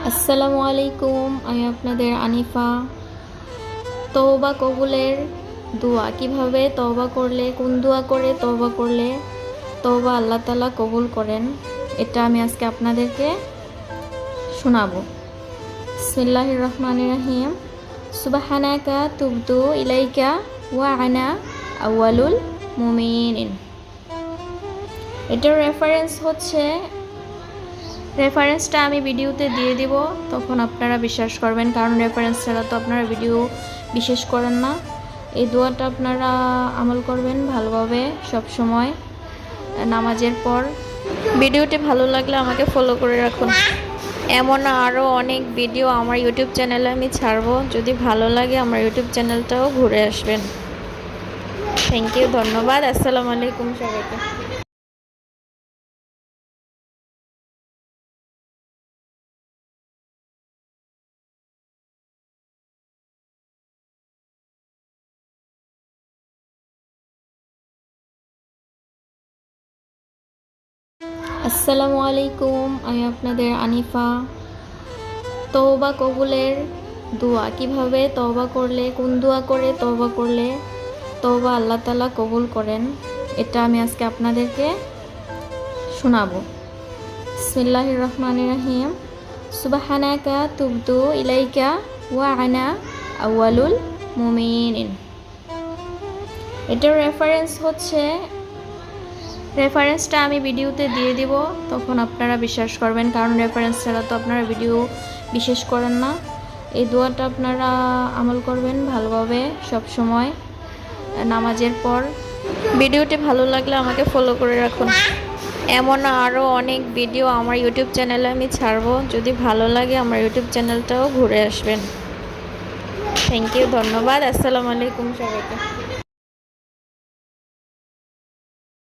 আসসালামু আলাইকুম, আমি আপনাদের আনিফা। তওবা কবুলের দোয়া, কিভাবে তওবা করলে, কোন দোয়া করে তওবা করলে তওবা আল্লাহ তাআলা কবুল করেন, এটা আমি আজকে আপনাদেরকে শোনাবো। বিসমিল্লাহির রহমানির রহিম। সুবহানাকা তুবতু ইলাইকা ওয়া আনা আউয়ালুল মুমিনিন। এটার রেফারেন্সটা আমি ভিডিওতে দিয়ে দিব, তখন আপনারা বিশ্বাস করবেন, কারণ রেফারেন্স ছাড়া তো আপনারা ভিডিও বিশ্বাস করেন না। এই দোয়াটা আপনারা আমল করবেন ভালোভাবে সব সময় নামাজের পর। ভিডিওটি ভালো লাগলে আমাকে ফলো করে রাখুন। এমন আরও অনেক ভিডিও আমার ইউটিউব চ্যানেলে আমি ছাড়বো। যদি ভালো লাগে আমার ইউটিউব চ্যানেলটাও ঘুরে আসবেন। থ্যাংক ইউ, ধন্যবাদ। আসসালামু আলাইকুম সবাইকে। আসসালামু আলাইকুম, আমি আপনাদের আনিফা। তওবা কবুলের দোয়া, কিভাবে তওবা করলে, কোন দোয়া করে তওবা করলে তওবা আল্লাহ তাআলা কবুল করেন, এটা আমি আজকে আপনাদেরকে শোনাবো। বিসমিল্লাহির রহমানির রহিম। সুবহানাকা তুবতু ইলাইকা ওয়া আনা আউয়ালুল মুমিনিন। এটার রেফারেন্সটা আমি ভিডিওতে দিয়ে দিব, তখন আপনারা বিশ্বাস করবেন, কারণ রেফারেন্স ছাড়া তো আপনারা ভিডিও বিশ্বাস করেন না। এই দোয়াটা আপনারা আমল করবেন ভালোভাবে সব সময় নামাজের পর। ভিডিওটি ভালো লাগলে আমাকে ফলো করে রাখুন। এমন আরও অনেক ভিডিও আমার ইউটিউব চ্যানেলে আমি ছাড়বো। যদি ভালো লাগে আমার ইউটিউব চ্যানেলটাও ঘুরে আসবেন। থ্যাংক ইউ, ধন্যবাদ। আসসালামু আলাইকুম সবাইকে।